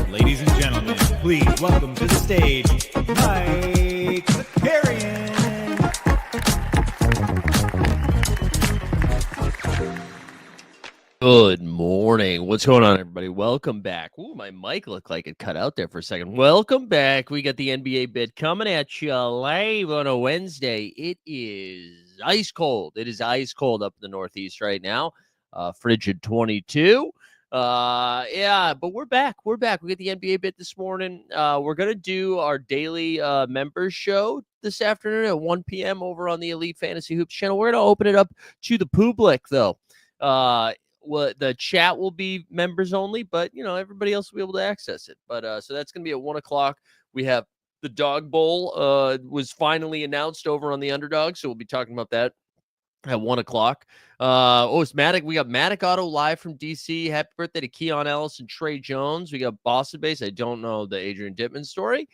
Ladies and gentlemen, please welcome to the stage, Mike Carrion. Good morning. What's going on, everybody? Welcome back. Ooh, my mic looked like it cut out there for a second. Welcome back. We got the NBA bit coming at you live on a Wednesday. It is ice cold. It is ice cold up in the Northeast right now. Frigid 22. But we're back. We're back. We got the NBA bit this morning. We're going to do our daily members show this afternoon at 1 p.m. over on the Elite Fantasy Hoops channel. We're going to open it up to the public, though. Well, the chat will be members only, but everybody else will be able to access it. But so that's going to be at 1 o'clock. We have the Dog Bowl was finally announced over on the Underdog, so we'll be talking about that at 1 o'clock. It's Matic. We got Matic Auto live from DC. Happy birthday to Keon Ellis and Trae Jones. We got Boston Base. I don't know the Adrian Dittman story.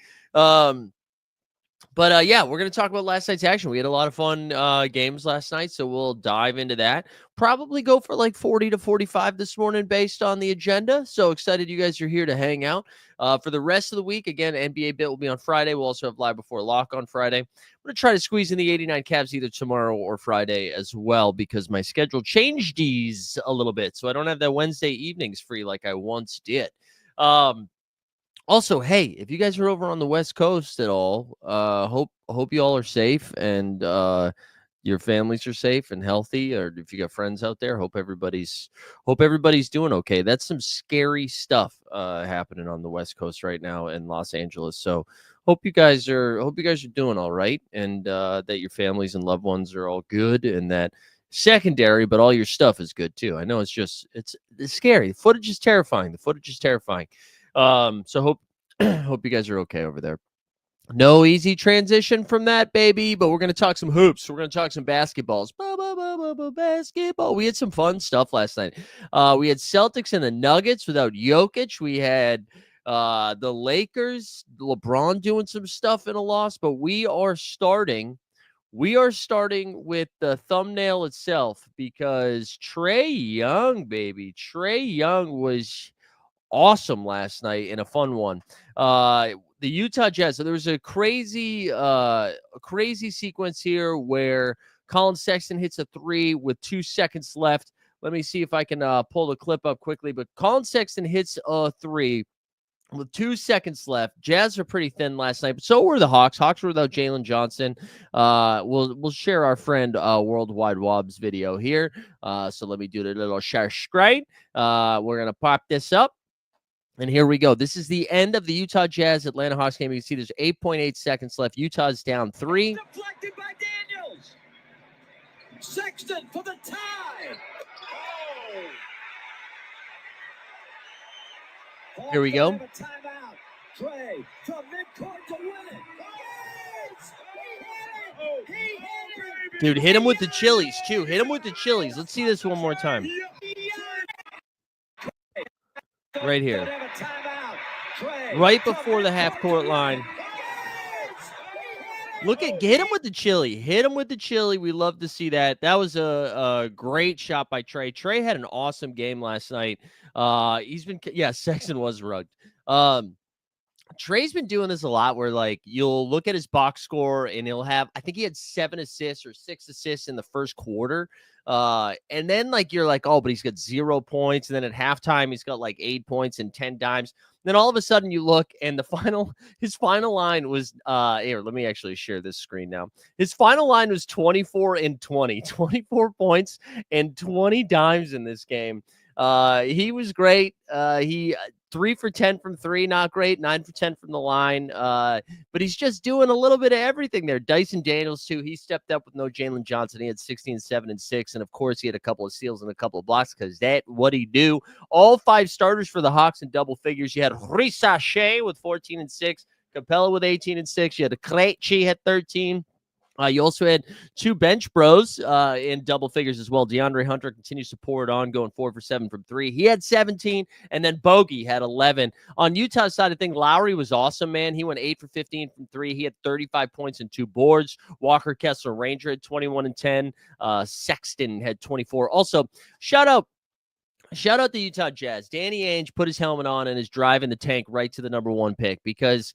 But we're going to talk about last night's action. We had a lot of fun games last night, so we'll dive into that. Probably go for like 40 to 45 this morning based on the agenda. So excited you guys are here to hang out. For the rest of the week, again, NBA bit will be on Friday. We'll also have Live Before Lock on Friday. I'm going to try to squeeze in the 89 Cavs either tomorrow or Friday as well because my schedule changed these a little bit. So I don't have that Wednesday evenings free like I once did. Also, hey, if you guys are over on the West Coast at all, hope you all are safe and your families are safe and healthy. Or if you got friends out there, hope everybody's doing okay. That's some scary stuff happening on the West Coast right now in Los Angeles. So hope you guys are doing all right, and that your families and loved ones are all good, and that secondary, but all your stuff is good too. I know it's scary. The footage is terrifying. So hope you guys are okay over there. No easy transition from that, baby, but we're going to talk some hoops. We're going to talk some basketballs. Basketball. We had some fun stuff last night. We had Celtics and the Nuggets without Jokic. We had the Lakers, LeBron doing some stuff in a loss, but we are starting with the thumbnail itself because Trae Young, baby. Trae Young was awesome last night in a fun one. The Utah Jazz. So there was a crazy sequence here where Colin Sexton hits a three with 2 seconds left. Let me see if I can pull the clip up quickly. But Colin Sexton hits a three with 2 seconds left. Jazz are pretty thin last night, but so were the Hawks. Hawks were without Jalen Johnson. We'll share our friend Worldwide Wobb's video here. So let me do the little share screen. We're gonna pop this up. And here we go. This is the end of the Utah Jazz Atlanta Hawks game. You can see there's 8.8 seconds left. Utah's down 3. Deflected by Daniels. Sexton for the tie. Oh. Here we go. Timeout. Trae from midcourt to win it. He hit it. Dude, hit him with the chilies, too. Hit him with the chilies. Let's see this one more time. Right here. Right before the half-court line. Hit him with the chili. Hit him with the chili. We love to see that. That was a great shot by Trae. Trae had an awesome game last night. Sexton was rugged. Trae's been doing this a lot where, like, you'll look at his box score and he'll have, I think he had 7 assists or 6 assists in the first quarter. And then, like, you're like, oh, but he's got 0 points. And then at halftime, he's got like 8 points and 10 dimes. Then all of a sudden you look and his final line was, here, let me actually share this screen now. His final line was 24 and 20, 24 points and 20 dimes in this game. He was great. He 3 for 10 from 3, not great. 9 for 10 from the line. But he's just doing a little bit of everything there. Dyson Daniels, too. He stepped up with no Jalen Johnson. He had 16, 7, and 6. And, of course, he had a couple of steals and a couple of blocks because what he do. All 5 starters for the Hawks in double figures. You had Risa Shea with 14 and 6. Capella with 18 and 6. You had Krejci at 13. You also had 2 bench bros in double figures as well. DeAndre Hunter continues to pour it on, going 4 for 7 from 3. He had 17, and then Bogey had 11. On Utah's side of things, Lowry was awesome, man. He went 8 for 15 from 3. He had 35 points and 2 boards. Walker Kessler Ranger had 21 and 10. Sexton had 24. Also, shout out the Utah Jazz. Danny Ainge put his helmet on and is driving the tank right to the number 1 pick because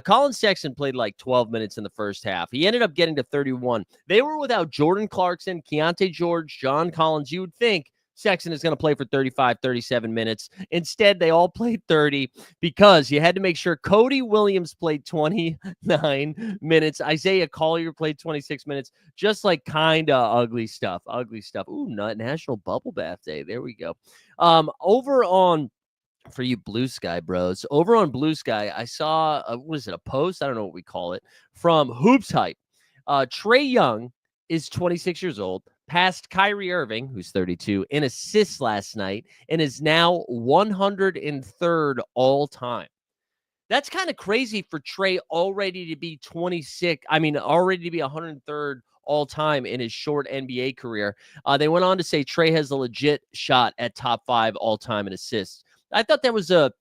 Colin Sexton played like 12 minutes in the first half. He ended up getting to 31. They were without Jordan Clarkson, Keontae George, John Collins. You would think Sexton is going to play for 35, 37 minutes. Instead, they all played 30 because you had to make sure Cody Williams played 29 minutes. Isaiah Collier played 26 minutes. Just like kind of ugly stuff. Ooh, National Bubble Bath Day. There we go. Over on, for you Blue Sky bros, over on Blue Sky, I saw, a post? I don't know what we call it, from Hoops Hype. Trae Young is 26 years old, passed Kyrie Irving, who's 32, in assists last night, and is now 103rd all time. That's kind of crazy for Trae already to be 26. I mean, already to be 103rd all time in his short NBA career. They went on to say Trae has a legit shot at top 5 all time in assists. I thought that was a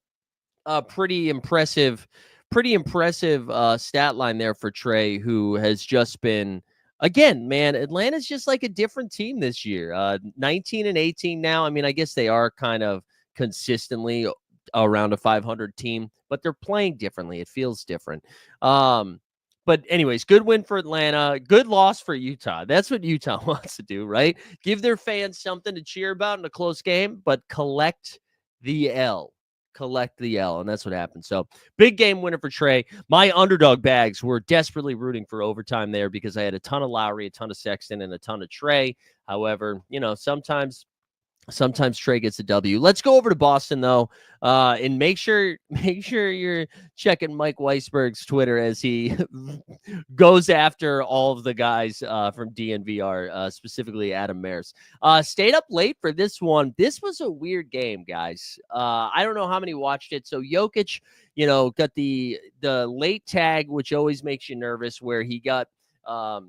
pretty impressive stat line there for Trae, who has just been, again, man, Atlanta's just like a different team this year. 19 and 18 now. I mean, I guess they are kind of consistently around a 500 team, but they're playing differently. It feels different. But anyways, good win for Atlanta. Good loss for Utah. That's what Utah wants to do, right? Give their fans something to cheer about in a close game, but collect the L. And that's what happened. So big game winner for Trae. My underdog bags were desperately rooting for overtime there because I had a ton of Lowry, a ton of Sexton, and a ton of Trae. However, sometimes Trae gets a W. Let's go over to Boston though, and make sure you're checking Mike Weisberg's Twitter as he goes after all of the guys from DNVR, specifically Adam Mares. Stayed up late for this one. This was a weird game, guys. I don't know how many watched it. So Jokic, got the late tag, which always makes you nervous, where he got all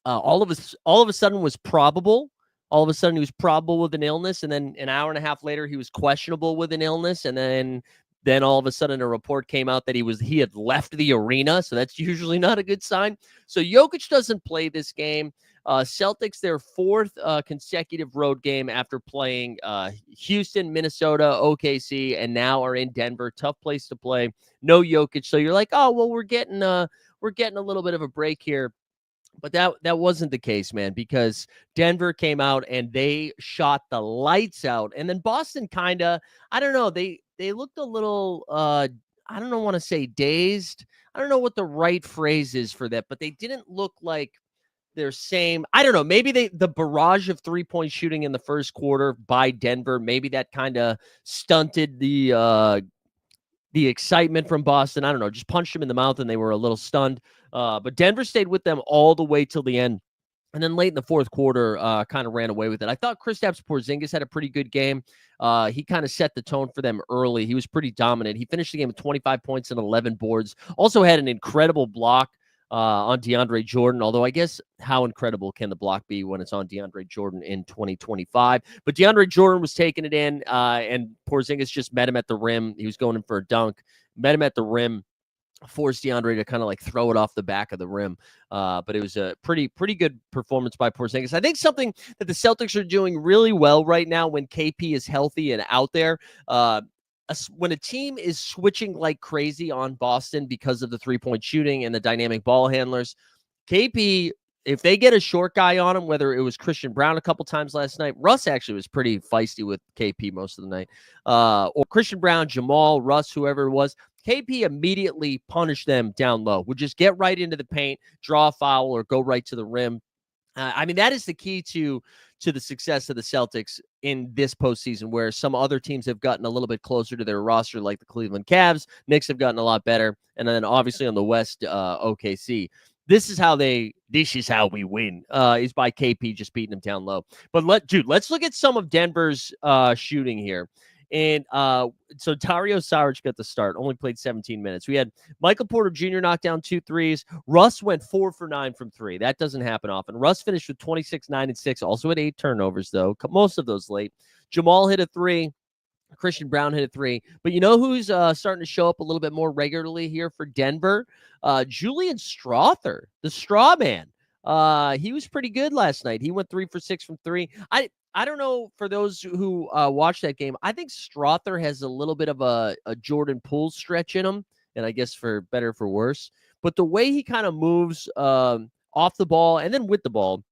of a sudden was probable. All of a sudden, he was probable with an illness, and then an hour and a half later, he was questionable with an illness, and then all of a sudden, a report came out that he had left the arena, so that's usually not a good sign. So Jokic doesn't play this game. Celtics, their 4th consecutive road game after playing Houston, Minnesota, OKC, and now are in Denver. Tough place to play. No Jokic, so you're like, oh well, we're getting a little bit of a break here. But that wasn't the case, man, because Denver came out and they shot the lights out. And then Boston kind of, I don't know, they looked a little, I don't want to say dazed. I don't know what the right phrase is for that, but they didn't look like their same. I don't know, maybe the barrage of 3-point shooting in the first quarter by Denver, maybe that kind of stunted the excitement from Boston. I don't know, just punched them in the mouth and they were a little stunned. But Denver stayed with them all the way till the end. And then late in the fourth quarter, kind of ran away with it. I thought Kristaps Porzingis had a pretty good game. He kind of set the tone for them early. He was pretty dominant. He finished the game with 25 points and 11 boards. Also had an incredible block on DeAndre Jordan, although I guess how incredible can the block be when it's on DeAndre Jordan in 2025? But DeAndre Jordan was taking it in, and Porzingis just met him at the rim. He was going in for a dunk, met him at the rim, forced DeAndre to kind of like throw it off the back of the rim. But it was a pretty good performance by Porzingis. I think something that the Celtics are doing really well right now when KP is healthy and out there, when a team is switching like crazy on Boston because of the 3-point shooting and the dynamic ball handlers, KP, if they get a short guy on him, whether it was Christian Brown a couple times last night, Russ actually was pretty feisty with KP most of the night, or Christian Brown, Jamal, Russ, whoever it was, KP immediately punished them down low, would just get right into the paint, draw a foul, or go right to the rim. I mean, that is the key to the success of the Celtics in this postseason, where some other teams have gotten a little bit closer to their roster, like the Cleveland Cavs. Knicks have gotten a lot better. And then obviously on the West, OKC. This is how we win, is by KP just beating them down low. But let's look at some of Denver's shooting here. And so Dario Saric got the start, only played 17 minutes. We had Michael Porter Jr. knock down 2 threes. Russ went 4 for 9 from 3. That doesn't happen often. Russ finished with 26, 9, and 6. Also had 8 turnovers, though. Most of those late. Jamal hit a 3. Christian Brown hit a 3. But you know who's starting to show up a little bit more regularly here for Denver? Julian Strawther, the straw man. He was pretty good last night. He went 3 for 6 from 3. I don't know, for those who watched that game, I think Strawther has a little bit of a Jordan Poole stretch in him, and I guess for better or for worse. But the way he kind of moves off the ball and then with the ball,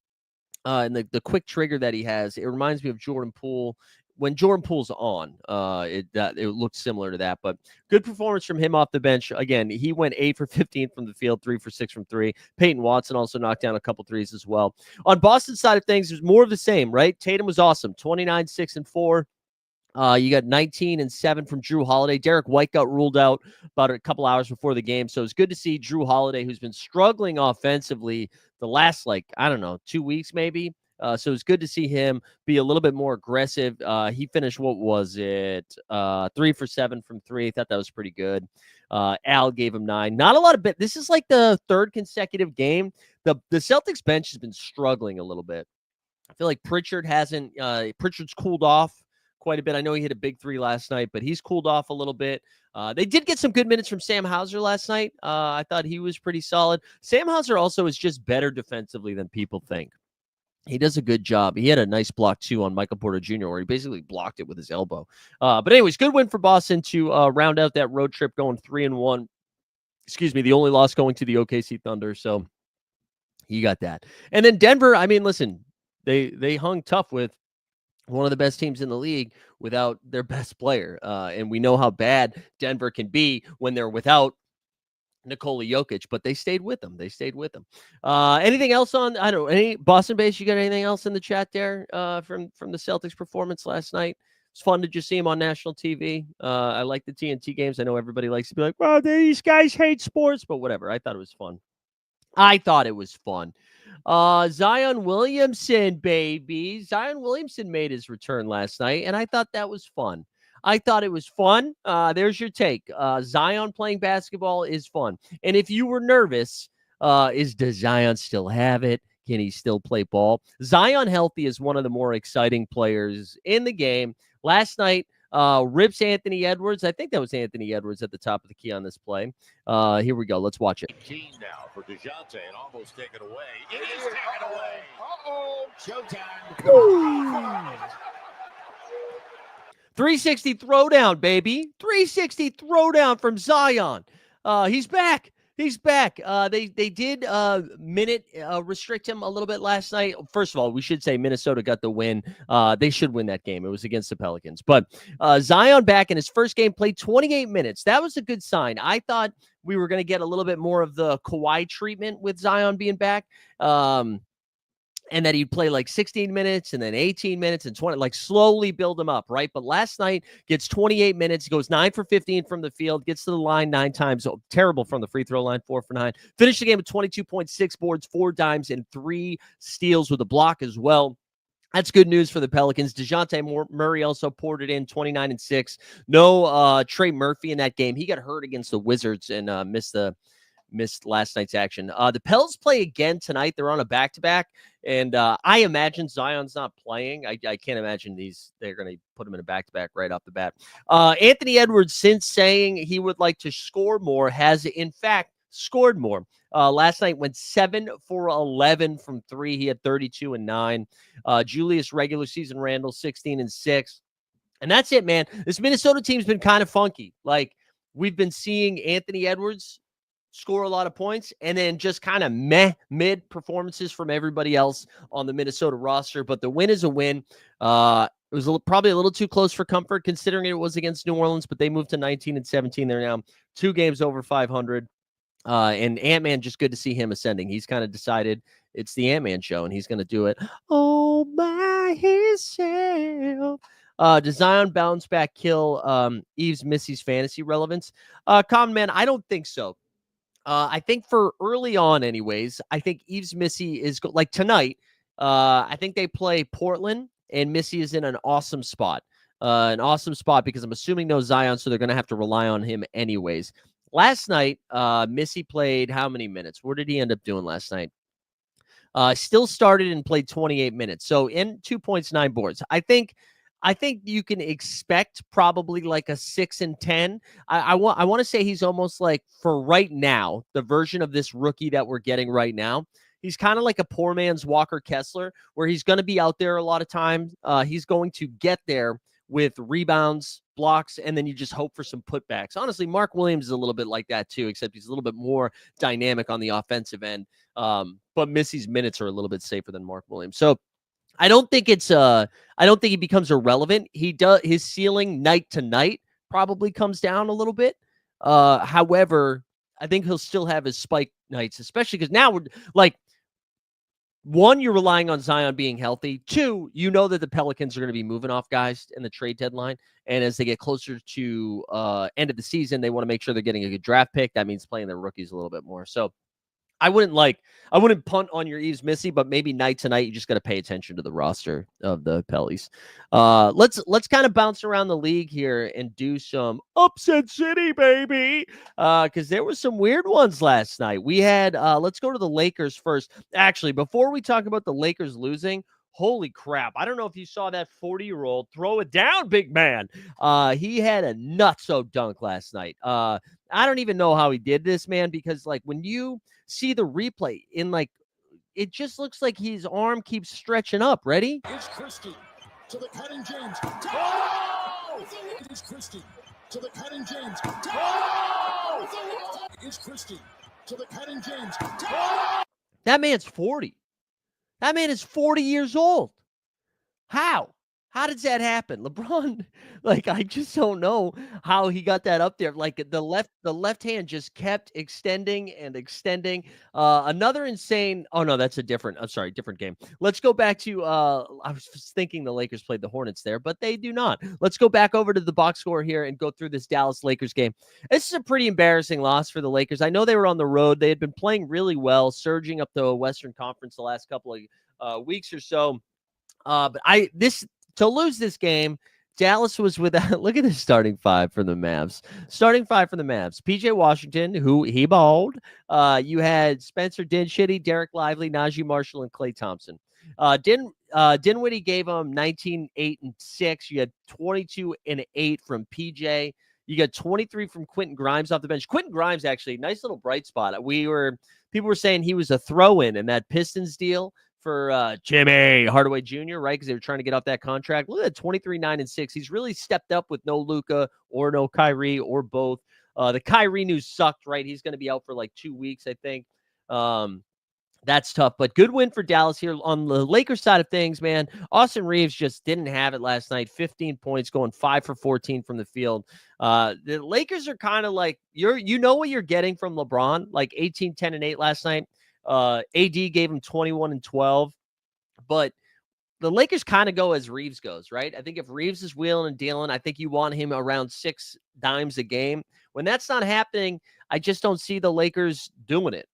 and the quick trigger that he has, it reminds me of Jordan Poole. When Jordan Poole's on, it looks similar to that. But good performance from him off the bench. Again, he went 8 for 15 from the field, 3 for 6 from 3. Peyton Watson also knocked down a couple threes as well. On Boston's side of things, there's more of the same, right? Tatum was awesome, 29, 6, and 4. You got 19 and 7 from Drew Holiday. Derek White got ruled out about a couple hours before the game. So it's good to see Drew Holiday, who's been struggling offensively the last, 2 weeks maybe. So it's good to see him be a little bit more aggressive. He finished, 3 for 7 from 3. I thought that was pretty good. Al gave him 9. Not a lot of This is like the third consecutive game. The Celtics bench has been struggling a little bit. I feel like Pritchard's cooled off quite a bit. I know he hit a big 3 last night, but he's cooled off a little bit. They did get some good minutes from Sam Hauser last night. I thought he was pretty solid. Sam Hauser also is just better defensively than people think. He does a good job. He had a nice block, too, on Michael Porter Jr., where he basically blocked it with his elbow. But anyways, good win for Boston to round out that road trip, going 3-1. Excuse me, the only loss going to the OKC Thunder. So he got that. And then Denver, I mean, listen, they hung tough with one of the best teams in the league without their best player. And we know how bad Denver can be when they're without Nikola Jokic, but they stayed with them. Anything else on, I don't know, any Boston base? You got anything else in the chat there from the Celtics performance last night? It's fun to just see him on national TV. I like the TNT games. I know everybody likes to be like, well, these guys hate sports, but whatever. I thought it was fun. Zion Williamson, baby. Zion Williamson made his return last night, and I thought that was fun. There's your take. Zion playing basketball is fun. And if you were nervous, does Zion still have it? Can he still play ball? Zion healthy is one of the more exciting players in the game. Last night, rips Anthony Edwards. I think that was Anthony Edwards at the top of the key on this play. Here we go. Let's watch it. Now for DeJounte, and almost taken away. It is taken away. Showtime. 360 throwdown, baby. 360 throwdown from Zion. He's back. They did minute restrict him a little bit last night. First of all, we should say Minnesota got the win. They should win that game. It was against the Pelicans. But Zion back in his first game, played 28 minutes. That was a good sign. I thought we were going to get a little bit more of the Kawhi treatment with Zion being back. And that he'd play like 16 minutes and then 18 minutes and 20, like slowly build him up, right? But last night gets 28 minutes, goes 9 for 15 from the field, gets to the line 9 times. Oh, terrible from the free throw line, 4 for 9. Finished the game with 22.6 boards, 4 dimes, and 3 steals with a block as well. That's good news for the Pelicans. DeJounte Murray also poured it in, 29 and 6. No Trey Murphy in that game. He got hurt against the Wizards and missed last night's action. The Pels play again tonight. They're on a back-to-back, and I imagine Zion's not playing. I can't imagine they're going to put him in a back-to-back right off the bat. Anthony Edwards, since saying he would like to score more, has in fact scored more. Last night went 7 for 11 from 3. He had 32 and 9. Julius regular season Randle, 16 and 6. And that's it, man. This Minnesota team's been kind of funky. Like, we've been seeing Anthony Edwards score a lot of points, and then just kind of mid performances from everybody else on the Minnesota roster. But the win is a win. It was probably a little too close for comfort considering it was against New Orleans, but they moved to 19 and 17. They're now 2 games over 500. And Ant-Man, just good to see him ascending. He's kind of decided it's the Ant-Man show, and he's going to do it all by himself. Does Zion bounce back kill Yves Missy's fantasy relevance? Common Man, I don't think so. I think for early on anyways, I think Yves Missy is like tonight. I think they play Portland and Missy is in an awesome spot. An awesome spot because I'm assuming no Zion, so they're going to have to rely on him anyways. Last night, Missy played how many minutes? What did he end up doing last night? Still started and played 28 minutes. So in 2 points, 9 boards. I think you can expect probably like a 6 and 10. I want to say he's almost like, for right now, the version of this rookie that we're getting right now. He's kind of like a poor man's Walker Kessler, where he's going to be out there a lot of times. He's going to get there with rebounds, blocks, and then you just hope for some putbacks. Honestly, Mark Williams is a little bit like that too, except he's a little bit more dynamic on the offensive end. But Missy's minutes are a little bit safer than Mark Williams. So I don't think he becomes irrelevant. His ceiling night to night probably comes down a little bit. However, I think he'll still have his spike nights, especially because now we're like, one, you're relying on Zion being healthy. Two, you know that the Pelicans are going to be moving off guys in the trade deadline. And as they get closer to end of the season, they want to make sure they're getting a good draft pick. That means playing their rookies a little bit more. So I wouldn't punt on your Eves Missy, but maybe night to night, you just got to pay attention to the roster of the Pellies. Let's kind of bounce around the league here and do some upset city, baby. Because there were some weird ones last night. We had, let's go to the Lakers first. Actually, before we talk about the Lakers losing, holy crap. I don't know if you saw that 40-year-old throw it down, big man. He had a nutso dunk last night. I don't even know how he did this, man, because like when you see the replay in like, it just looks like his arm keeps stretching up. Ready? Here's Christie to the cutting James. Oh! Here's Christie to the cutting James. Oh! Here's Christie to the cutting James. Oh! That man's 40. That man is 40 years old. How? How does that happen? LeBron, like, I just don't know how he got that up there. Like the left hand just kept extending and extending. Another insane. Oh no, that's different game. Let's go back to I was thinking the Lakers played the Hornets there, but they do not. Let's go back over to the box score here and go through this Dallas Lakers game. This is a pretty embarrassing loss for the Lakers. I know they were on the road. They had been playing really well, surging up the Western Conference the last couple of weeks or so. But to lose this game, Dallas was without. Look at the starting five for the Mavs. PJ Washington, who he balled. You had Spencer Dinwiddie, Derek Lively, Najee Marshall, and Klay Thompson. Dinwiddie gave him 19, 8, and 6. You had 22 and 8 from PJ. You got 23 from Quentin Grimes off the bench. Quentin Grimes, actually, nice little bright spot. People were saying he was a throw-in in that Pistons deal for Jimmy Hardaway Jr., right? Because they were trying to get off that contract. Look at that, 23, 9, and 6. He's really stepped up with no Luka or no Kyrie or both. The Kyrie news sucked, right? He's going to be out for like 2 weeks, I think. That's tough, but good win for Dallas here. On the Lakers side of things, man, Austin Reeves just didn't have it last night. 15 points, going 5 for 14 from the field. The Lakers are kind of like, you know what you're getting from LeBron, like 18, 10, and 8 last night. AD gave him 21 and 12, but the Lakers kind of go as Reeves goes, right? I think if Reeves is wheeling and dealing, I think you want him around 6 dimes a game. When that's not happening, I just don't see the Lakers doing it.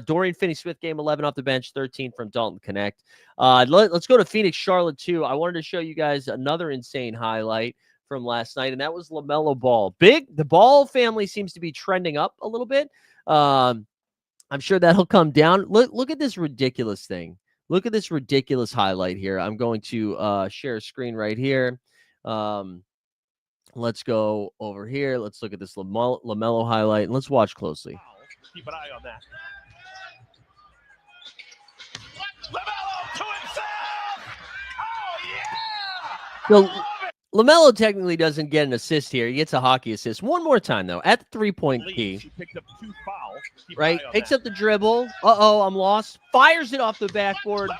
Dorian Finney-Smith, game 11 off the bench, 13 from Dalton Connect. Let's go to Phoenix, Charlotte, too. I wanted to show you guys another insane highlight from last night, and that was LaMelo Ball. The Ball family seems to be trending up a little bit. I'm sure that'll come down. Look at this ridiculous thing. Look at this ridiculous highlight here. I'm going to share a screen right here. Let's go over here. Let's look at this LaMelo highlight, and let's watch closely. Keep an eye on that. LaMelo to himself! Oh, yeah! So LaMelo technically doesn't get an assist here. He gets a hockey assist. One more time, though, at the 3-point key. He picked up 2 fouls. Right? Picks up the dribble. Uh-oh, I'm lost. Fires it off the backboard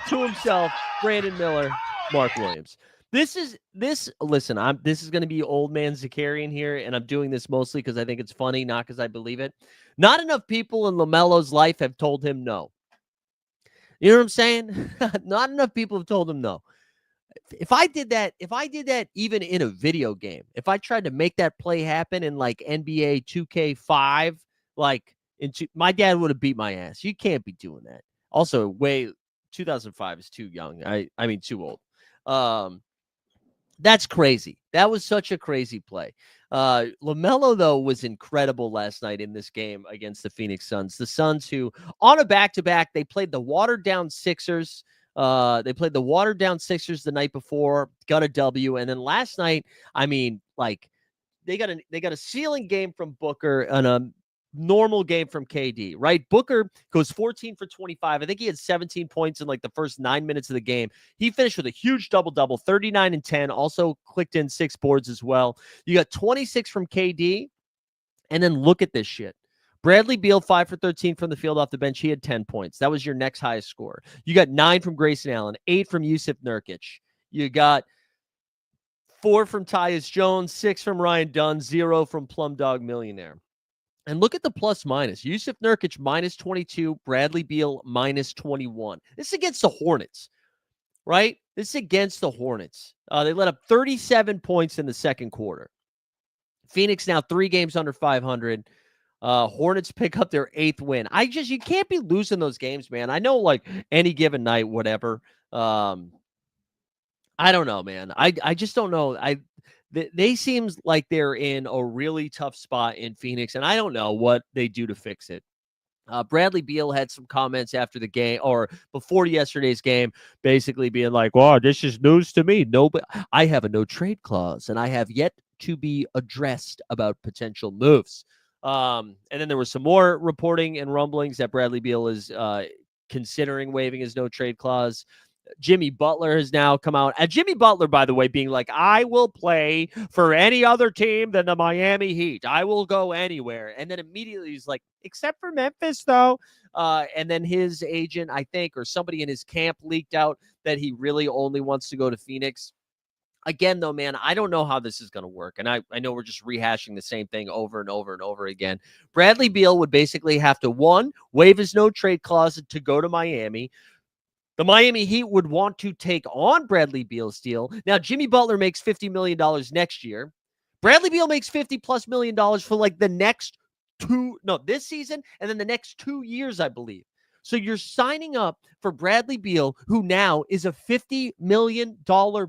to himself. Brandon Miller, Mark Williams. This is going to be old man Zakarian here, and I'm doing this mostly because I think it's funny, not because I believe it. Not enough people in LaMelo's life have told him no. You know what I'm saying? Not enough people have told him no. If I did that even in a video game, if I tried to make that play happen in like NBA 2K5, like my dad would have beat my ass. You can't be doing that. Also, 2005 is too young. I mean, too old. That's crazy. That was such a crazy play. LaMelo, though, was incredible last night in this game against the Phoenix Suns. The Suns, who on a back-to-back, they played the watered-down Sixers. The night before, got a W, and then last night, I mean, like, they got a ceiling game from Booker and a normal game from KD, right? Booker goes 14 for 25. I think he had 17 points in like the first 9 minutes of the game. He finished with a huge double-double, 39 and 10, also clicked in 6 boards as well. You got 26 from KD, and then look at this shit. Bradley Beal, 5 for 13 from the field off the bench. He had 10 points. That was your next highest score. You got 9 from Grayson Allen, 8 from Yusuf Nurkic. You got 4 from Tyus Jones, 6 from Ryan Dunn, 0 from Plum Dog Millionaire. And look at the plus minus. Yusuf Nurkic minus 22, Bradley Beal minus 21. This is against the Hornets, right? This is against the Hornets. They let up 37 points in the second quarter. Phoenix now 3 games under 500. Hornets pick up their 8th win. You can't be losing those games, man. I know, like, any given night, whatever. I don't know, man. I just don't know. They seem like they're in a really tough spot in Phoenix, and I don't know what they do to fix it. Bradley Beal had some comments after the game or before yesterday's game, basically being like, "Wow, this is news to me. I have a no trade clause, and I have yet to be addressed about potential moves." And then there was some more reporting and rumblings that Bradley Beal is considering waiving his no trade clause. Jimmy Butler has now come out. And Jimmy Butler, by the way, being like, I will play for any other team than the Miami Heat. I will go anywhere. And then immediately he's like, except for Memphis, though. And then his agent, I think, or somebody in his camp leaked out that he really only wants to go to Phoenix. Again, though, man, I don't know how this is going to work. And I know we're just rehashing the same thing over and over and over again. Bradley Beal would basically have to, 1, waive his no trade clause to go to Miami. The Miami Heat would want to take on Bradley Beal's deal. Now, Jimmy Butler makes $50 million next year. Bradley Beal makes $50+ million for like the next this season and then the next 2 years, I believe. So you're signing up for Bradley Beal, who now is a $50 million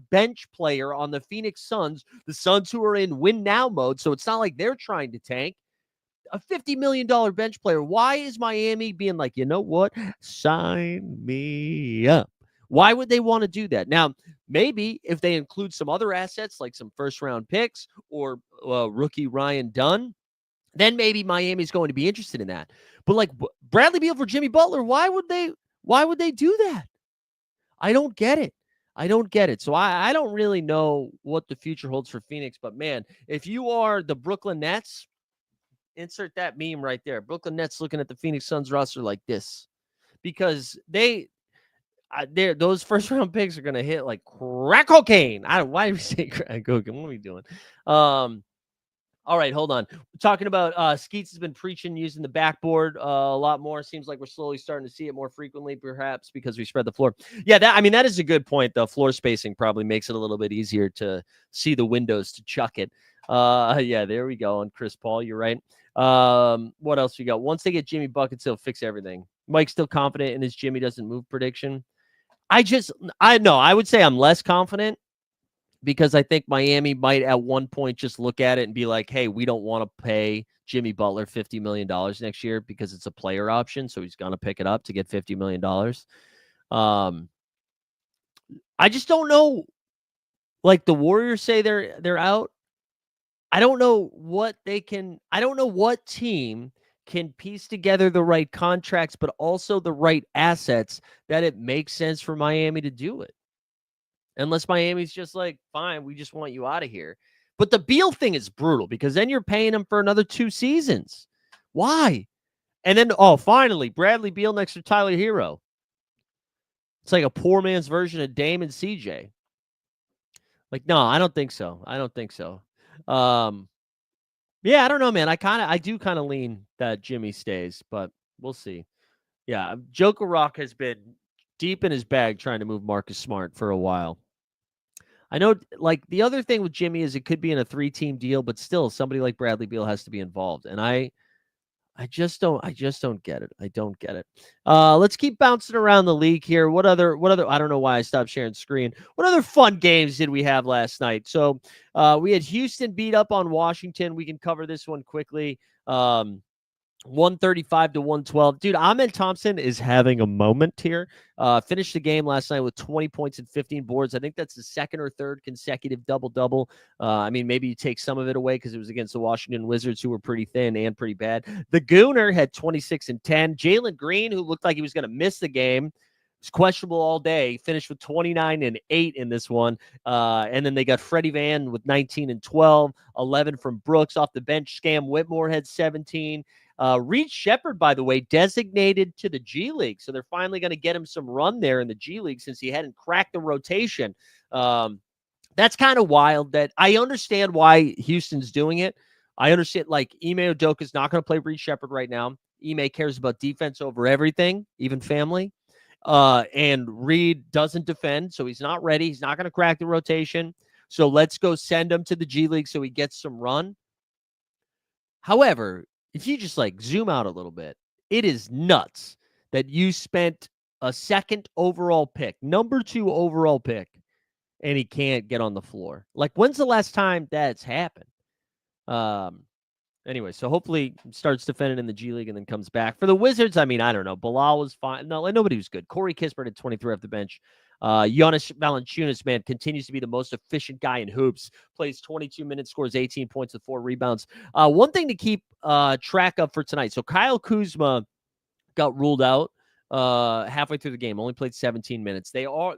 bench player on the Phoenix Suns, the Suns who are in win now mode. So it's not like they're trying to tank. A $50 million bench player. Why is Miami being like, you know what? Sign me up. Why would they want to do that? Now, maybe if they include some other assets like some first-round picks or rookie Ryan Dunn, then maybe Miami's going to be interested in that. But like Bradley Beal for Jimmy Butler, why would they do that? I don't get it. So I don't really know what the future holds for Phoenix. But man, if you are the Brooklyn Nets, insert that meme right there. Brooklyn Nets looking at the Phoenix Suns roster like this, because those first round picks are going to hit like crack cocaine. Why do we say crack cocaine? What are we doing? All right, hold on. We're talking about Skeets has been preaching using the backboard a lot more. Seems like we're slowly starting to see it more frequently, perhaps because we spread the floor. Yeah, that is a good point. The floor spacing probably makes it a little bit easier to see the windows to chuck it. Yeah, there we go. And Chris Paul, you're right. What else we got? Once they get Jimmy buckets, they'll fix everything. Mike's still confident in his Jimmy doesn't move prediction. I would say I'm less confident, because I think Miami might at one point just look at it and be like, hey, we don't want to pay Jimmy Butler $50 million next year because it's a player option. So he's going to pick it up to get $50 million. I just don't know. Like the Warriors say they're out. I don't know what team can piece together the right contracts, but also the right assets that it makes sense for Miami to do it. Unless Miami's just like, fine, we just want you out of here. But the Beal thing is brutal because then you're paying him for another 2 seasons. Why? And then, finally, Bradley Beal next to Tyler Hero. It's like a poor man's version of Dame and CJ. Like, no, I don't think so. Yeah, I don't know, man. I do kind of lean that Jimmy stays, but we'll see. Yeah, Joker Rock has been deep in his bag trying to move Marcus Smart for a while. I know, like, the other thing with Jimmy is it could be in a 3-team deal, but still somebody like Bradley Beal has to be involved. And I I just don't get it. I don't get it. Let's keep bouncing around the league here. What other I don't know why I stopped sharing screen. What other fun games did we have last night? So we had Houston beat up on Washington. We can cover this one quickly. 135 to 112. Dude, Ahmed Thompson is having a moment here. Finished the game last night with 20 points and 15 boards. I think that's the second or third consecutive double-double. I mean, maybe you take some of it away because it was against the Washington Wizards, who were pretty thin and pretty bad. The Gooner had 26 and 10. Jalen Green, who looked like he was going to miss the game, was questionable all day, finished with 29 and 8 in this one. And then they got Freddie Van with 19 and 12, 11 from Brooks off the bench. Scam Whitmore had 17. Reed Shepherd, by the way, designated to the G League. So they're finally going to get him some run there in the G League since he hadn't cracked the rotation. That's kind of wild. That I understand why Houston's doing it. I understand, like, Ime Udoka is not going to play Reed Shepherd right now. Ime cares about defense over everything, even family. And Reed doesn't defend, so he's not ready. He's not going to crack the rotation. So let's go send him to the G League so he gets some run. However, if you just like zoom out a little bit, it is nuts that you spent a second overall pick, number 2 overall pick, and he can't get on the floor. Like, when's the last time that's happened? Anyway, so hopefully he starts defending in the G League and then comes back. For the Wizards, I mean, I don't know. Bilal was fine. No, nobody was good. Corey Kispert at 23 off the bench. Giannis Valanciunas, man, continues to be the most efficient guy in hoops. Plays 22 minutes, scores 18 points with 4 rebounds. One thing to keep track of for tonight. So Kyle Kuzma got ruled out halfway through the game. Only played 17 minutes.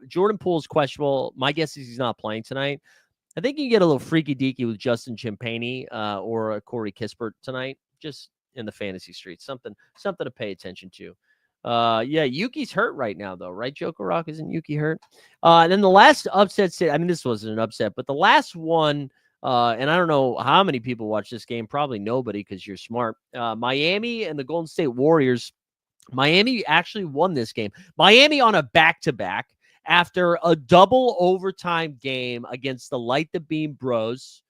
Jordan Poole's questionable. My guess is he's not playing tonight. I think you get a little freaky deaky with Justin Champagnie or Corey Kispert tonight, just in the fantasy streets. Something to pay attention to. Yeah, Yuki's hurt right now, though, right? Joker Rock, isn't Yuki hurt? And then the last upset, I mean, this wasn't an upset, but the last one, and I don't know how many people watch this game, probably nobody because you're smart. Miami and the Golden State Warriors. Miami actually won this game. Miami on a back-to-back after a double overtime game against the Light the Beam Bros,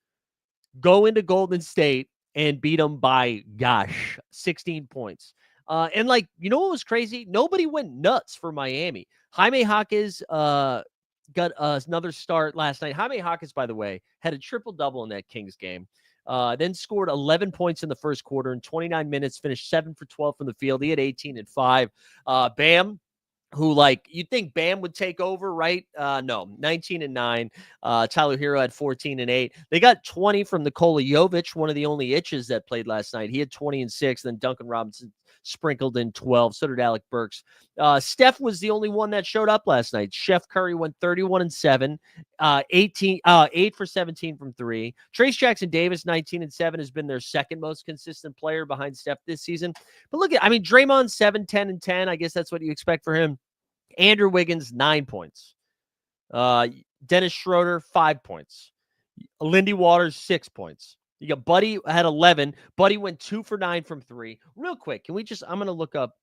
go into Golden State and beat them by, 16 points. And, like, you know what was crazy? Nobody went nuts for Miami. Jaime Jaquez got another start last night. Jaime Jaquez, by the way, had a triple-double in that Kings game. Then scored 11 points in the first quarter in 29 minutes, finished 7 for 12 from the field. He had 18 and 5. Bam, who, like, you'd think Bam would take over, right? No, 19 and 9. Tyler Hero had 14 and 8. They got 20 from Nikola Jovic, one of the only itches that played last night. He had 20 and 6. Then Duncan Robinson sprinkled in 12. So did Alec Burks. Steph was the only one that showed up last night. Chef Curry went 31 and 7, 8 for 17 from 3. Trace Jackson Davis, 19 and 7, has been their second most consistent player behind Steph this season. But look at, I mean, Draymond 7, 10 and 10. I guess that's what you expect for him. Andrew Wiggins, 9 points. Dennis Schroeder, 5 points. Lindy Waters, 6 points. You got Buddy had 11. Buddy went 2 for 9 from 3. Real quick, can we just, I'm going to look up,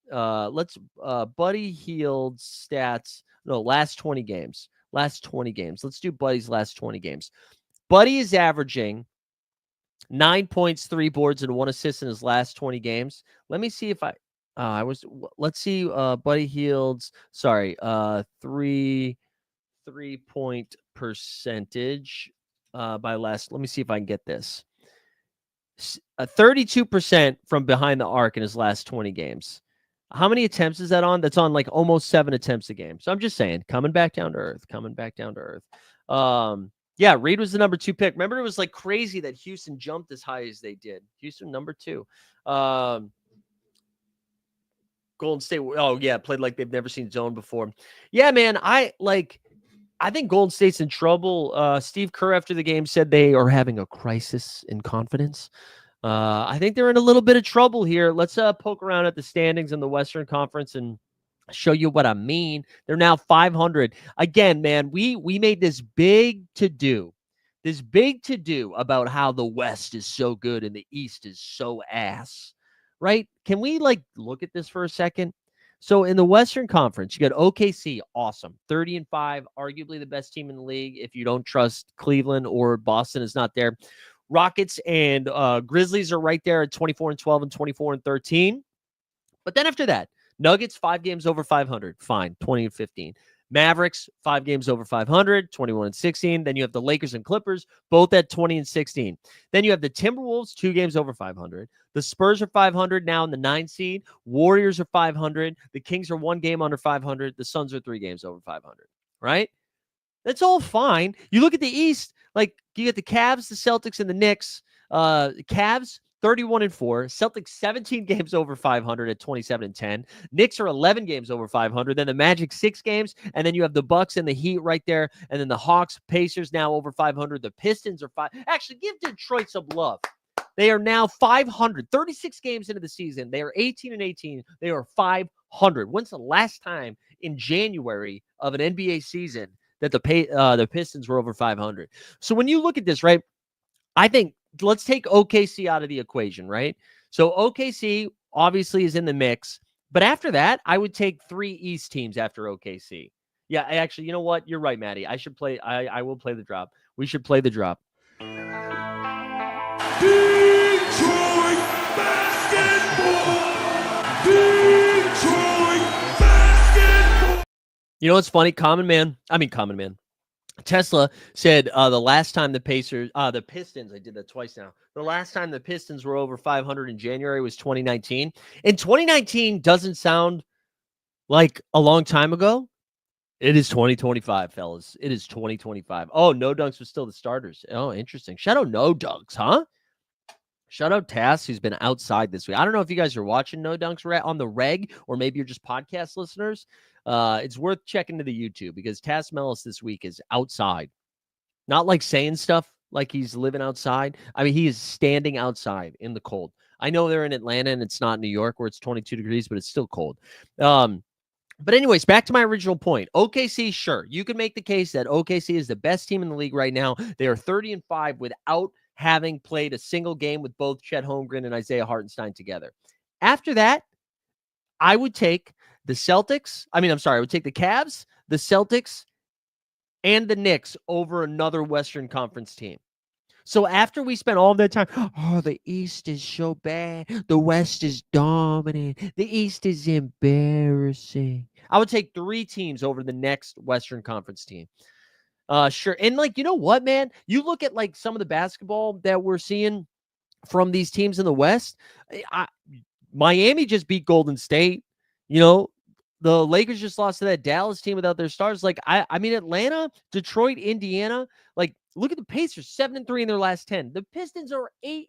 Buddy Hield stats. No, last 20 games. Last 20 games. Let's do Buddy's last 20 games. Buddy is averaging 9 points, 3 boards, and 1 assist in his last 20 games. Let me see if let's see, Buddy Hield's, 3-point percentage by last. Let me see if I can get this. 32% from behind the arc in his last 20 games. How many attempts is that on? That's on like almost 7 attempts a game. So I'm just saying, coming back down to earth. Yeah, Reed was the number 2 pick. Remember, it was like crazy that Houston jumped as high as they did. Houston, number 2. Golden State, played like they've never seen zone before. Yeah, man, I think Golden State's in trouble. Steve Kerr after the game said they are having a crisis in confidence. I think they're in a little bit of trouble here. Let's poke around at the standings in the Western Conference and show you what I mean. They're now 500. Again, man, we made this big to-do about how the West is so good and the East is so ass, right? Can we, like, look at this for a second? So in the Western Conference, you got OKC, awesome, 30 and 5, arguably the best team in the league. If you don't trust Cleveland or Boston is not there, Rockets and Grizzlies are right there at 24-12 and 24-13. But then after that, Nuggets 5 games over 500, fine, 20-15. Mavericks 5 games over 500, 21-16. Then you have the Lakers and Clippers, both at 20-16. Then you have the Timberwolves 2 games over 500. The Spurs are 500 now in the 9 seed. Warriors are 500. The Kings are 1 game under 500. The Suns are 3 games over 500. Right? That's all fine. You look at the East, like you get the Cavs, the Celtics, and the Knicks. Cavs 31-4. Celtics 17 games over 500 at 27-10. Knicks are 11 games over 500. Then the Magic 6 games, and then you have the Bucks and the Heat right there, and then the Hawks, Pacers now over 500. The Pistons are 5. Actually, give Detroit some love. They are now 500. 36 games into the season. They are 18-18. They are 500. When's the last time in January of an NBA season that the Pistons were over 500? So when you look at this, right, I think let's take OKC out of the equation, right? So OKC obviously is in the mix, but after that, I would take 3 East teams after OKC. Yeah, actually, you know what? You're right, Maddie. I will play the drop. We should play the drop. Detroit basketball! Detroit basketball! You know what's funny? Common Man. Tesla said the last time the Pistons, I did that twice now. The last time the Pistons were over 500 in January was 2019. And 2019 doesn't sound like a long time ago. It is 2025, fellas. It is 2025. Oh, No Dunks was still the starters. Oh, interesting. Shout out No Dunks, huh? Shout out Tass, who's been outside this week. I don't know if you guys are watching No Dunks on the reg, or maybe you're just podcast listeners. It's worth checking to the YouTube because Tass Mellis this week is outside. Not like saying stuff like he's living outside. I mean, he is standing outside in the cold. I know they're in Atlanta and it's not New York where it's 22 degrees, but it's still cold. But anyways, back to my original point. OKC, sure. You can make the case that OKC is the best team in the league right now. They are 30-5 without having played a single game with both Chet Holmgren and Isaiah Hartenstein together. After that, I would take the Celtics. I would take the Cavs, the Celtics, and the Knicks over another Western Conference team. So after we spent all that time, oh, the East is so bad. The West is dominant. The East is embarrassing. I would take 3 teams over the next Western Conference team. Sure. And you know what, man? You look at some of the basketball that we're seeing from these teams in the West. Miami just beat Golden State. You know, the Lakers just lost to that Dallas team without their stars. Atlanta, Detroit, Indiana, look at the Pacers, 7-3 in their last 10. The Pistons are 8-2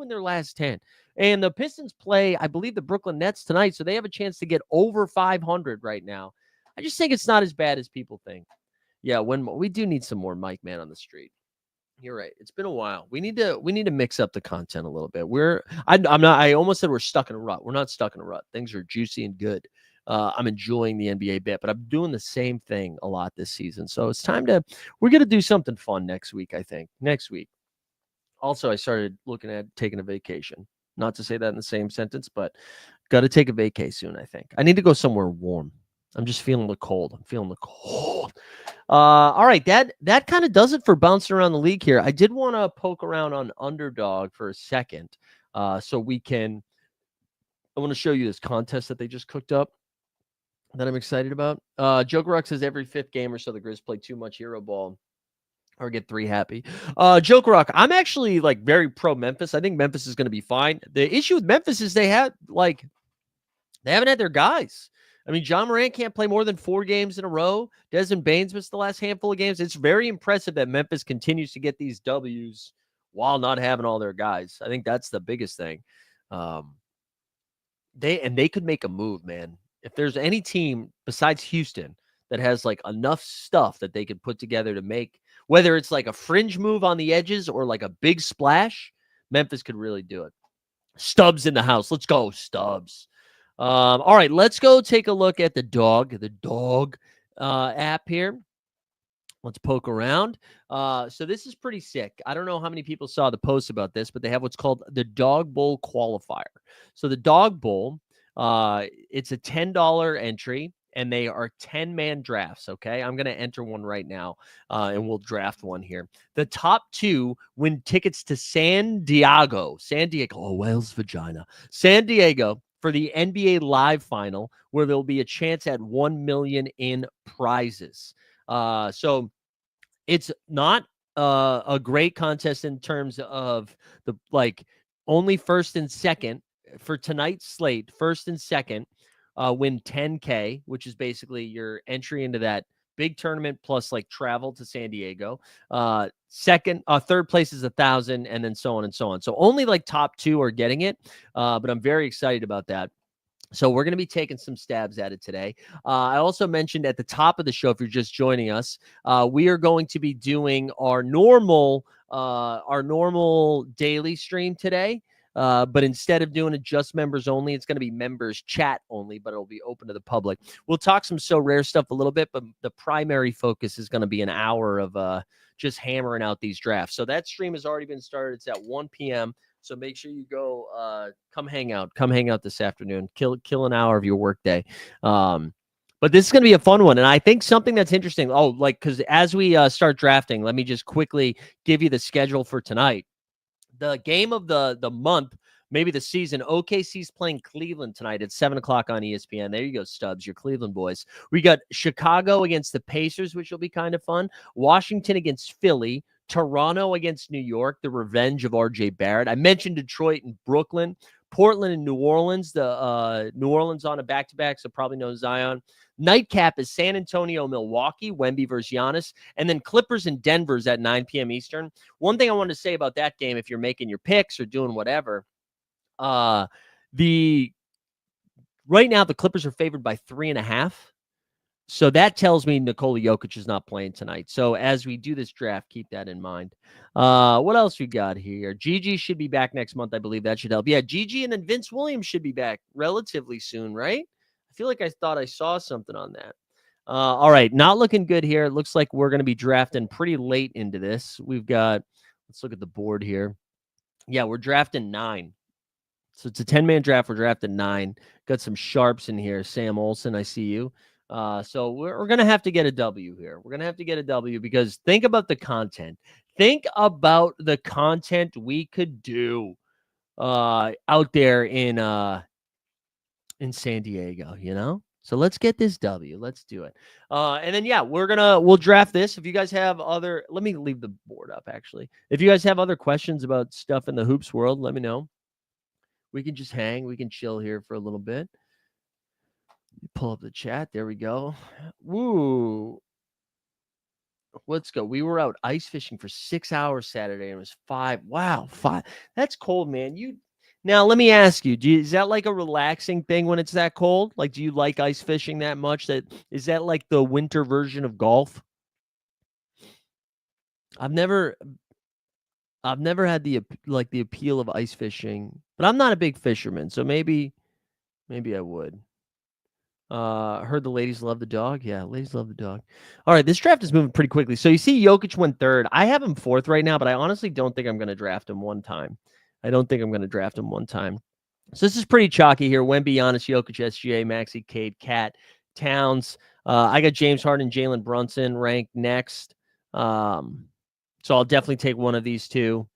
in their last 10. And the Pistons play, I believe, the Brooklyn Nets tonight. So they have a chance to get over 500 right now. I just think it's not as bad as people think. Yeah, we do need some more Mike Man on the street. You're right. It's been a while. We need to mix up the content a little bit. I almost said we're stuck in a rut. We're not stuck in a rut. Things are juicy and good. I'm enjoying the NBA bit, but I'm doing the same thing a lot this season. So it's time we're going to do something fun next week, I think. Next week. Also, I started looking at taking a vacation. Not to say that in the same sentence, but got to take a vacay soon, I think. I need to go somewhere warm. I'm just feeling the cold. I'm feeling the cold. All right, that kind of does it for bouncing around the league here. I did want to poke around on Underdog for a second, so we can. I want to show you this contest that they just cooked up that I'm excited about. Joker Rock says every 5th game or so the Grizz play too much hero ball or get 3 happy. Joker Rock, I'm actually very pro Memphis. I think Memphis is going to be fine. The issue with Memphis is they haven't had their guys. I mean, John Morant can't play more than 4 games in a row. Desmond Baines missed the last handful of games. It's very impressive that Memphis continues to get these W's while not having all their guys. I think that's the biggest thing. They could make a move, man. If there's any team besides Houston that has enough stuff that they could put together to make, whether it's a fringe move on the edges or a big splash, Memphis could really do it. Stubbs in the house. Let's go, Stubbs. All right, let's go take a look at the dog app here. Let's poke around. So this is pretty sick. I don't know how many people saw the post about this, but they have what's called the Dog Bowl Qualifier. So the Dog Bowl, it's a $10 entry, and they are 10-man drafts, okay? I'm going to enter one right now, and we'll draft one here. The top 2 win tickets to San Diego, Whale's vagina, San Diego, for the NBA Live Final, where there'll be a chance at $1 million in prizes. So it's not a great contest in terms of the only first and second for tonight's slate. First and second win $10K, which is basically your entry into that big tournament plus travel to San Diego. Third place is $1,000, and then so on and so on. So only top 2 are getting it, but I'm very excited about that. So we're going to be taking some stabs at it today. I also mentioned at the top of the show, if you're just joining us, we are going to be doing our normal daily stream today. But instead of doing it just members only, it's going to be members chat only, but it'll be open to the public. We'll talk some SORARE stuff a little bit, but the primary focus is going to be an hour of just hammering out these drafts. So that stream has already been started. It's at 1 p.m. So make sure you go, come hang out this afternoon, kill an hour of your workday. But this is going to be a fun one. And I think something that's interesting. Because as we start drafting, let me just quickly give you the schedule for tonight. The game of the month, maybe the season, OKC's playing Cleveland tonight at 7 o'clock on ESPN. There you go, Stubbs, your Cleveland boys. We got Chicago against the Pacers, which will be kind of fun. Washington against Philly. Toronto against New York, the revenge of RJ Barrett. I mentioned Detroit and Brooklyn. Portland and New Orleans. The New Orleans on a back-to-back, so probably no Zion. Nightcap is San Antonio, Milwaukee, Wemby versus Giannis. And then Clippers and Denver's at 9 p.m. Eastern. One thing I wanted to say about that game, if you're making your picks or doing whatever, right now the Clippers are favored by 3.5. So that tells me Nikola Jokic is not playing tonight. So as we do this draft, keep that in mind. What else we got here? Gigi should be back next month. I believe that should help. Yeah, Gigi and then Vince Williams should be back relatively soon, right? I feel like I thought I saw something on that. All right, not looking good here. It looks like we're going to be drafting pretty late into this. We've got, let's look at the board here. Yeah, we're drafting 9. So it's a 10-man draft. We're drafting 9. Got some sharps in here. Sam Olsen, I see you. So we're going to have to get a W here. We're going to have to get a W because think about the content. Think about the content we could do out there in San Diego, you know? So let's get this W. Let's do it. And then, yeah, we'll draft this. If you guys have let me leave the board up, actually. If you guys have other questions about stuff in the hoops world, let me know. We can just hang. We can chill here for a little bit. Pull up the chat. There we go. Woo. Let's go. We were out ice fishing for 6 hours Saturday, and it was 5. Wow, 5. That's cold, man. Now, let me ask you, is that like a relaxing thing when it's that cold? Like, do you like ice fishing that much? Is that like the winter version of golf? I've never had the appeal of ice fishing, but I'm not a big fisherman, so maybe I would. Heard the ladies love the dog. Yeah, ladies love the dog. All right, this draft is moving pretty quickly. So you see Jokic went 3rd. I have him 4th right now, but I honestly don't think I'm going to draft him one time. So this is pretty chalky here. Wemby, Giannis, Jokic, SGA, Maxey, Cade, Cat, Towns. I got James Harden, Jalen Brunson ranked next. So I'll definitely take one of these two.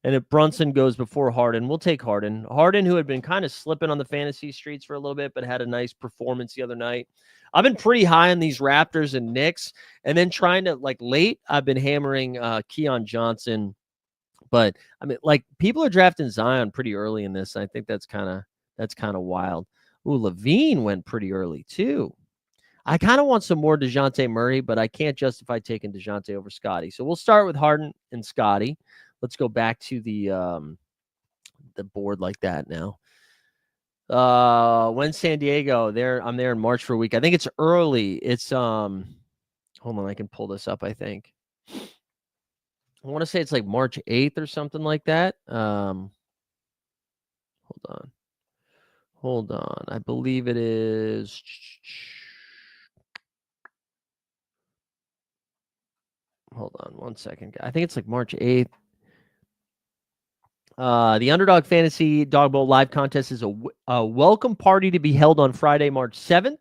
And if Brunson goes before Harden, we'll take Harden. Harden, who had been kind of slipping on the fantasy streets for a little bit, but had a nice performance the other night. I've been pretty high on these Raptors and Knicks. And then trying to, late, I've been hammering Keon Johnson. But, I mean, people are drafting Zion pretty early in this. I think that's kind of wild. Ooh, Levine went pretty early, too. I kind of want some more DeJounte Murray, but I can't justify taking DeJounte over Scotty. So we'll start with Harden and Scotty. Let's go back to the board like that now. When San Diego, I'm there in March for a week. I think it's early. It's hold on, I can pull this up, I think. I want to say it's like March 8th or something like that. Hold on. I believe it is. Hold on one second. I think it's like March 8th. The Underdog Fantasy Dog Bowl live contest is a welcome party to be held on Friday, March 7th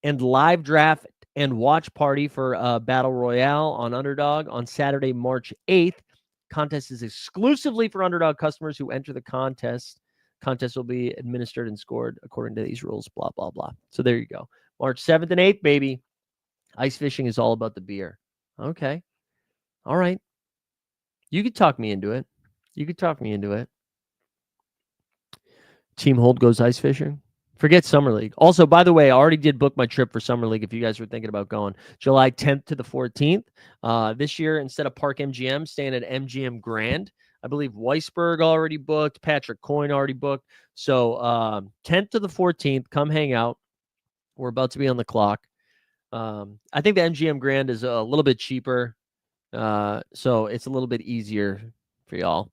and live draft and watch party for Battle Royale on Underdog on Saturday, March 8th. Contest is exclusively for Underdog customers who enter the contest. Contest will be administered and scored according to these rules, blah, blah, blah. So there you go. March 7th and 8th, baby. Ice fishing is all about the beer. Okay. All right. You could talk me into it. Team Hold goes ice fishing. Forget Summer League. Also, by the way, I already did book my trip for Summer League if you guys were thinking about going. July 10th to the 14th. This year, instead of Park MGM, staying at MGM Grand. I believe Weisberg already booked. Patrick Coyne already booked. So 10th to the 14th, come hang out. We're about to be on the clock. I think the MGM Grand is a little bit cheaper. So it's a little bit easier for y'all.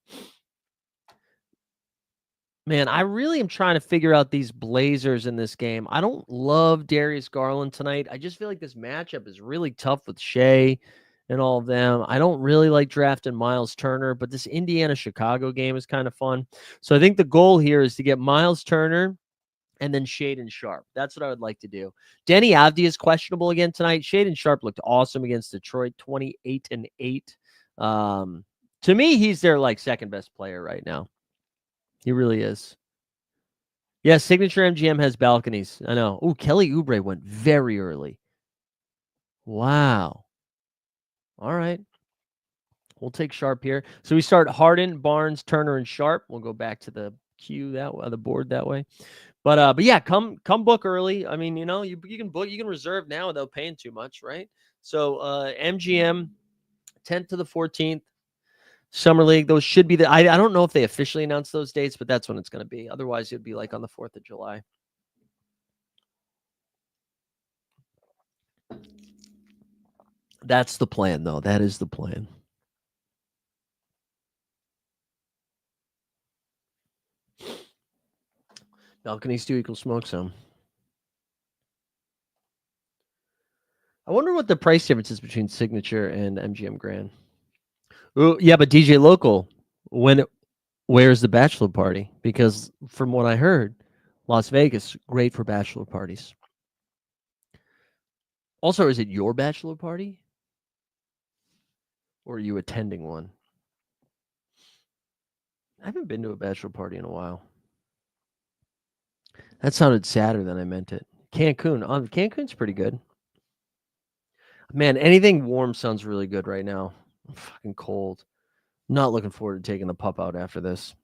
Man, I really am trying to figure out these Blazers in this game. I don't love Darius Garland tonight. I just feel like this matchup is really tough with Shea and all of them. I don't really like drafting Miles Turner, but this Indiana-Chicago game is kind of fun. So I think the goal here is to get Miles Turner and then Shaedon Sharpe. That's what I would like to do. Denny Avdia is questionable again tonight. Shaedon Sharpe looked awesome against Detroit, 28-8. To me, he's their second best player right now. He really is. Yeah, Signature MGM has balconies. I know. Oh, Kelly Oubre went very early. Wow. All right. We'll take Sharpe here. So we start Harden, Barnes, Turner, and Sharpe. We'll go back to the queue that way, the board that way. But yeah, come book early. I mean, you can book, you can reserve now without paying too much, right? So MGM 10th to the 14th. Summer League, those should be I don't know if they officially announced those dates, but that's when it's going to be. Otherwise, it'd be on the 4th of July. That's the plan, though. That is the plan. Balconies do equal smoke zone. I wonder what the price difference is between Signature and MGM Grand. Oh, yeah, but DJ Local, where's the bachelor party? Because from what I heard, Las Vegas, great for bachelor parties. Also, is it your bachelor party? Or are you attending one? I haven't been to a bachelor party in a while. That sounded sadder than I meant it. Cancun. Cancun's pretty good. Man, anything warm sounds really good right now. I'm fucking cold. Not looking forward to taking the pup out after this.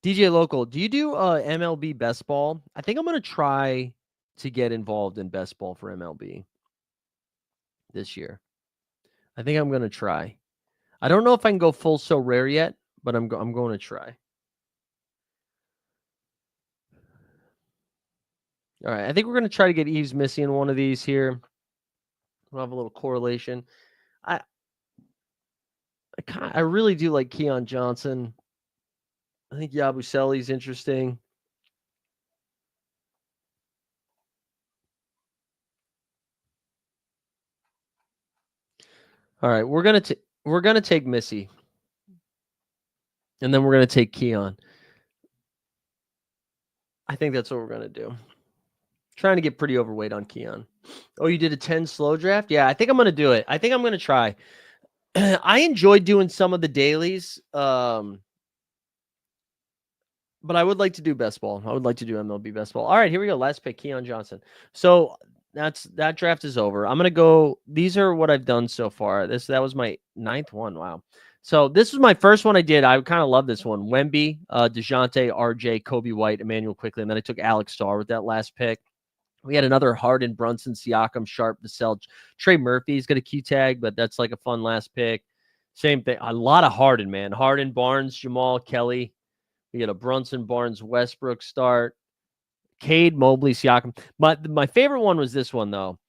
DJ Local, do you do MLB Best Ball? I think I'm going to try to get involved in Best Ball for MLB this year. I think I'm going to try. I don't know if I can go full SORARE yet, but I'm going to try. All right, I think we're going to try to get Yves Missy in one of these here. We'll have a little correlation. I really do like Keon Johnson. I think Yabusele's interesting. All right, we're gonna take Missy, and then we're gonna take Keon. I think that's what we're gonna do. Trying to get pretty overweight on Keon. Oh, you did a 10 slow draft? Yeah, I think I'm gonna do it. I think I'm gonna try. I enjoyed doing some of the dailies, but I would like to do Best Ball. I would like to do MLB Best Ball. All right, here we go. Last pick, Keon Johnson. So that draft is over. I'm gonna go. These are what I've done so far. That was my 9th one. Wow. So this was my first one I did. I kind of love this one. Wemby, DeJounte, RJ, Kobe White, Emmanuel Quickley, and then I took Alex Starr with that last pick. We had another Harden, Brunson, Siakam, Sharpe, Vassell. Trey Murphy's got a Q tag, but that's like a fun last pick. Same thing. A lot of Harden, man. Harden, Barnes, Jamal, Kelly. We got a Brunson, Barnes, Westbrook start. Cade, Mobley, Siakam. My favorite one was this one, though.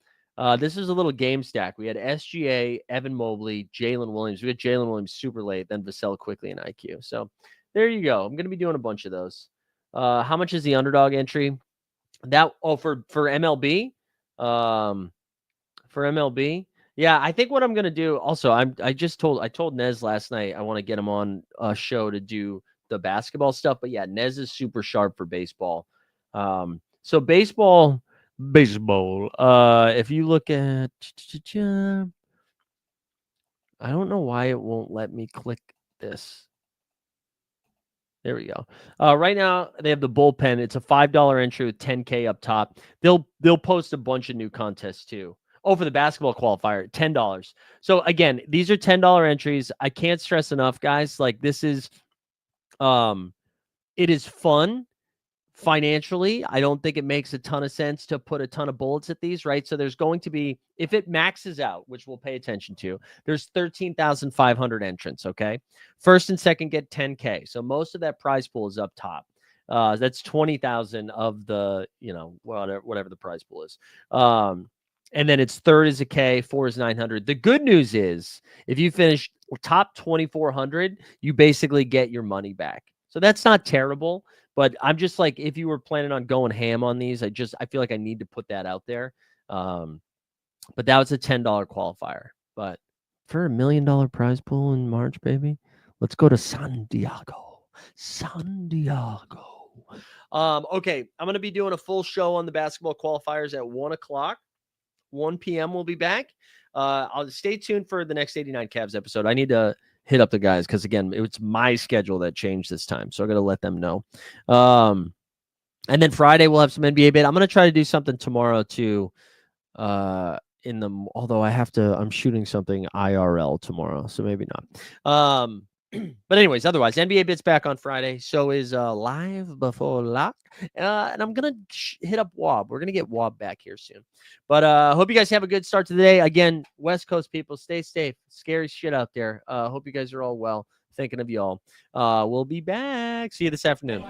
This is a little game stack. We had SGA, Evan Mobley, Jalen Williams. We had Jalen Williams super late, then Vassell quickly in IQ. So there you go. I'm going to be doing a bunch of those. How much is the underdog entry? For MLB? For MLB? Yeah, I think what I'm going to do also, I told Nez last night I want to get him on a show to do the basketball stuff, but yeah, Nez is super sharp for baseball. So baseball. If you look at, I don't know why it won't let me click this. There we go. Right now they have the bullpen. It's a $5 entry with $10K up top. They'll post a bunch of new contests too. Oh, for the basketball qualifier, $10. So again, these are $10 entries. I can't stress enough, guys. Like this is, it is fun. Financially, I don't think it makes a ton of sense to put a ton of bullets at these, right? So there's going to be, if it maxes out, which we'll pay attention to, there's 13,500 entrants, okay? First and second get 10K. So most of that prize pool is up top. That's 20,000 of the, whatever the prize pool is. And then it's third is a K, four is 900. The good news is if you finish top 2,400, you basically get your money back. So that's not terrible. But I'm just like, if you were planning on going ham on these, I feel like I need to put that out there. But that was a $10 qualifier. But for $1 million prize pool in March, baby, let's go to San Diego. Okay, I'm going to be doing a full show on the basketball qualifiers at 1 o'clock. 1 p.m. we'll be back. I'll stay tuned for the next 89 Cavs episode. I need to hit up the guys because again, it's my schedule that changed this time, so I got to let them know. And then Friday we'll have some NBA bit. I'm gonna try to do something tomorrow too. Although I'm shooting something IRL tomorrow, so maybe not. But anyways, otherwise, NBA Bits back on Friday. So is Live Before Lock. And I'm going to hit up Wob. We're going to get Wob back here soon. But hope you guys have a good start to the day. Again, West Coast people, stay safe. Scary shit out there. Hope you guys are all well. Thinking of y'all. We'll be back. See you this afternoon.